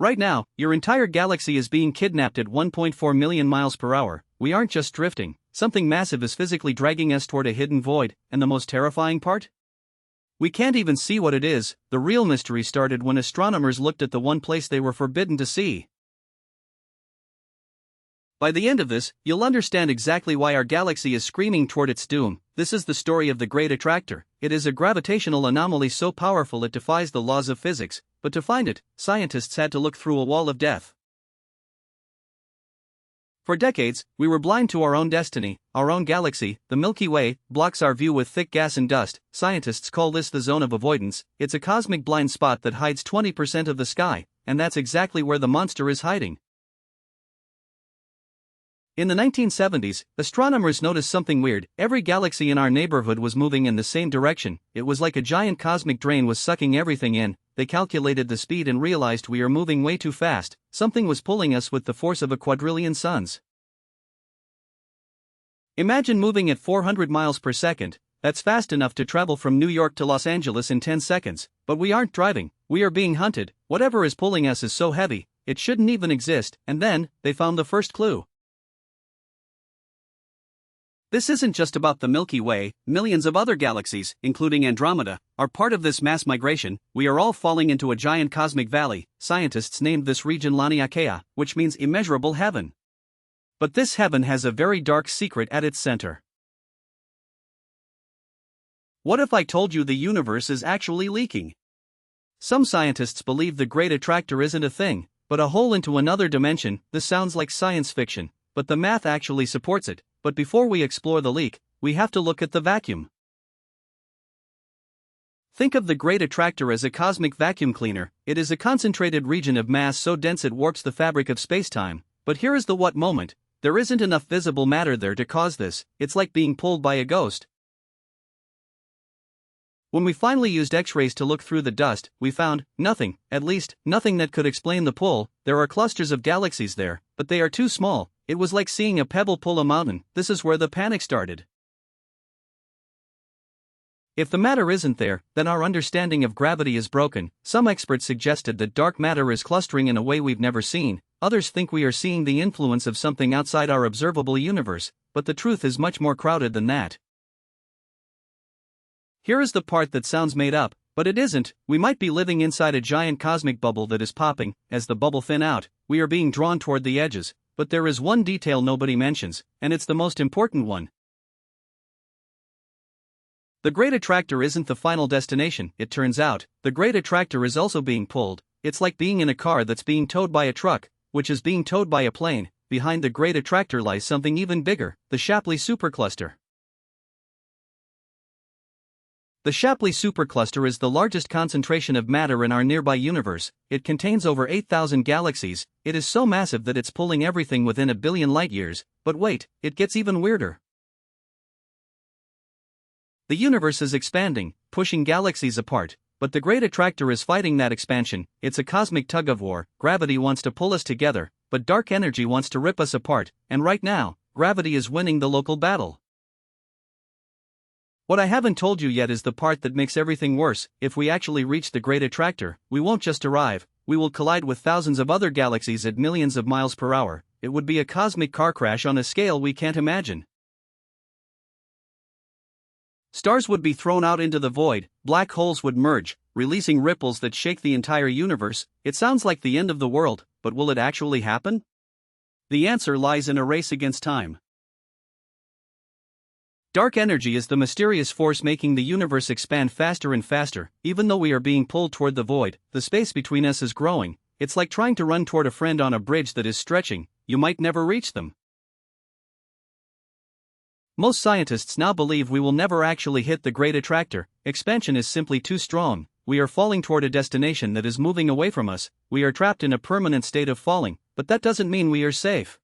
Right now, your entire galaxy is being kidnapped at 1.4 million miles per hour. We aren't just drifting, something massive is physically dragging us toward a hidden void, and the most terrifying part? We can't even see what it is. The real mystery started when astronomers looked at the one place they were forbidden to see. By the end of this, you'll understand exactly why our galaxy is screaming toward its doom. This is the story of the Great Attractor. It is a gravitational anomaly so powerful it defies the laws of physics, but to find it, scientists had to look through a wall of death. For decades, we were blind to our own destiny. Our own galaxy, the Milky Way, blocks our view with thick gas and dust. Scientists call this the Zone of Avoidance. It's a cosmic blind spot that hides 20% of the sky, and that's exactly where the monster is hiding. In the 1970s, astronomers noticed something weird. Every galaxy in our neighborhood was moving in the same direction. It was like a giant cosmic drain was sucking everything in. They calculated the speed and realized we are moving way too fast. Something was pulling us with the force of a quadrillion suns. Imagine moving at 400 miles per second. That's fast enough to travel from New York to Los Angeles in 10 seconds. But we aren't driving, we are being hunted. Whatever is pulling us is so heavy, it shouldn't even exist. And then, they found the first clue. This isn't just about the Milky Way. Millions of other galaxies, including Andromeda, are part of this mass migration. We are all falling into a giant cosmic valley. Scientists named this region Laniakea, which means immeasurable heaven. But this heaven has a very dark secret at its center. What if I told you the universe is actually leaking? Some scientists believe the Great Attractor isn't a thing, but a hole into another dimension. This sounds like science fiction, but the math actually supports it. But before we explore the leak, we have to look at the vacuum. Think of the Great Attractor as a cosmic vacuum cleaner. It is a concentrated region of mass so dense it warps the fabric of space-time. But here is the what moment. There isn't enough visible matter there to cause this. It's like being pulled by a ghost. When we finally used X-rays to look through the dust, we found nothing, at least, nothing that could explain the pull. There are clusters of galaxies there, but they are too small. It was like seeing a pebble pull a mountain. This is where the panic started. If the matter isn't there, then our understanding of gravity is broken. Some experts suggested that dark matter is clustering in a way we've never seen. Others think we are seeing the influence of something outside our observable universe, but the truth is much more crowded than that. Here is the part that sounds made up, but it isn't. We might be living inside a giant cosmic bubble that is popping. As the bubble thins out, we are being drawn toward the edges. But there is one detail nobody mentions, and it's the most important one. The Great Attractor isn't the final destination. It turns out, the Great Attractor is also being pulled. It's like being in a car that's being towed by a truck, which is being towed by a plane. Behind the Great Attractor lies something even bigger, the Shapley supercluster. The Shapley supercluster is the largest concentration of matter in our nearby universe. It contains over 8,000 galaxies. It is so massive that it's pulling everything within a billion light-years. But wait, it gets even weirder. The universe is expanding, pushing galaxies apart, but the Great Attractor is fighting that expansion. It's a cosmic tug-of-war. Gravity wants to pull us together, but dark energy wants to rip us apart, and right now, gravity is winning the local battle. What I haven't told you yet is the part that makes everything worse. If we actually reach the Great Attractor, we won't just arrive, we will collide with thousands of other galaxies at millions of miles per hour. It would be a cosmic car crash on a scale we can't imagine. Stars would be thrown out into the void, black holes would merge, releasing ripples that shake the entire universe. It sounds like the end of the world, but will it actually happen? The answer lies in a race against time. Dark energy is the mysterious force making the universe expand faster and faster. Even though we are being pulled toward the void, the space between us is growing. It's like trying to run toward a friend on a bridge that is stretching. You might never reach them. Most scientists now believe we will never actually hit the Great Attractor. Expansion is simply too strong. We are falling toward a destination that is moving away from us. We are trapped in a permanent state of falling, but that doesn't mean we are safe.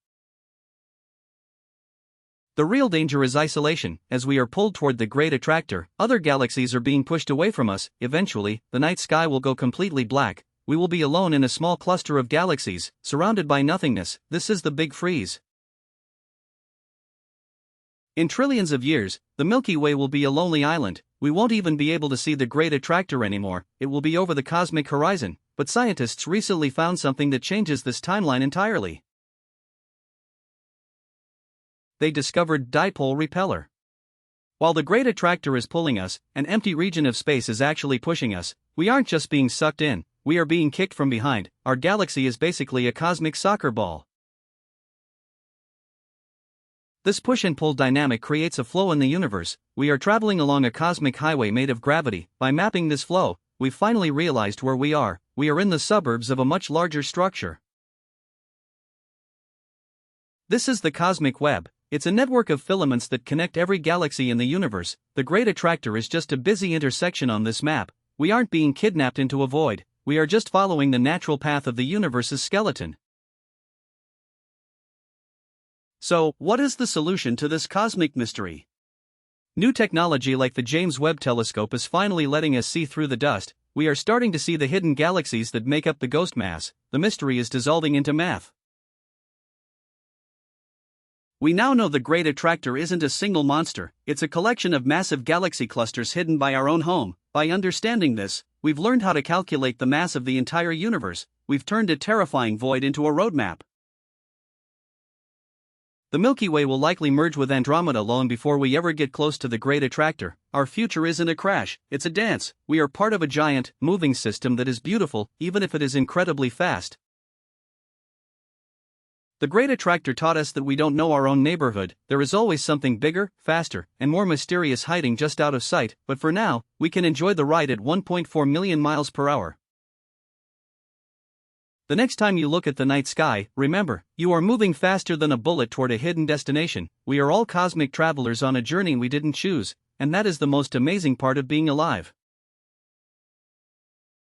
The real danger is isolation. As we are pulled toward the Great Attractor, other galaxies are being pushed away from us. Eventually, the night sky will go completely black. We will be alone in a small cluster of galaxies, surrounded by nothingness. This is the big freeze. In trillions of years, the Milky Way will be a lonely island. We won't even be able to see the Great Attractor anymore, it will be over the cosmic horizon. But scientists recently found something that changes this timeline entirely. They discovered dipole repeller. While the Great Attractor is pulling us, an empty region of space is actually pushing us. We aren't just being sucked in, we are being kicked from behind. Our galaxy is basically a cosmic soccer ball. This push and pull dynamic creates a flow in the universe. We are traveling along a cosmic highway made of gravity. By mapping this flow, we've finally realized where we are. We are in the suburbs of a much larger structure. This is the cosmic web. It's a network of filaments that connect every galaxy in the universe. The Great Attractor is just a busy intersection on this map. We aren't being kidnapped into a void, we are just following the natural path of the universe's skeleton. So, what is the solution to this cosmic mystery? New technology like the James Webb Telescope is finally letting us see through the dust. We are starting to see the hidden galaxies that make up the ghost mass. The mystery is dissolving into math. We now know the Great Attractor isn't a single monster, it's a collection of massive galaxy clusters hidden by our own home. By understanding this, we've learned how to calculate the mass of the entire universe. We've turned a terrifying void into a roadmap. The Milky Way will likely merge with Andromeda long before we ever get close to the Great Attractor. Our future isn't a crash, it's a dance. We are part of a giant, moving system that is beautiful, even if it is incredibly fast. The Great Attractor taught us that we don't know our own neighborhood. There is always something bigger, faster, and more mysterious hiding just out of sight, but for now, we can enjoy the ride at 1.4 million miles per hour. The next time you look at the night sky, remember, you are moving faster than a bullet toward a hidden destination. We are all cosmic travelers on a journey we didn't choose, and that is the most amazing part of being alive.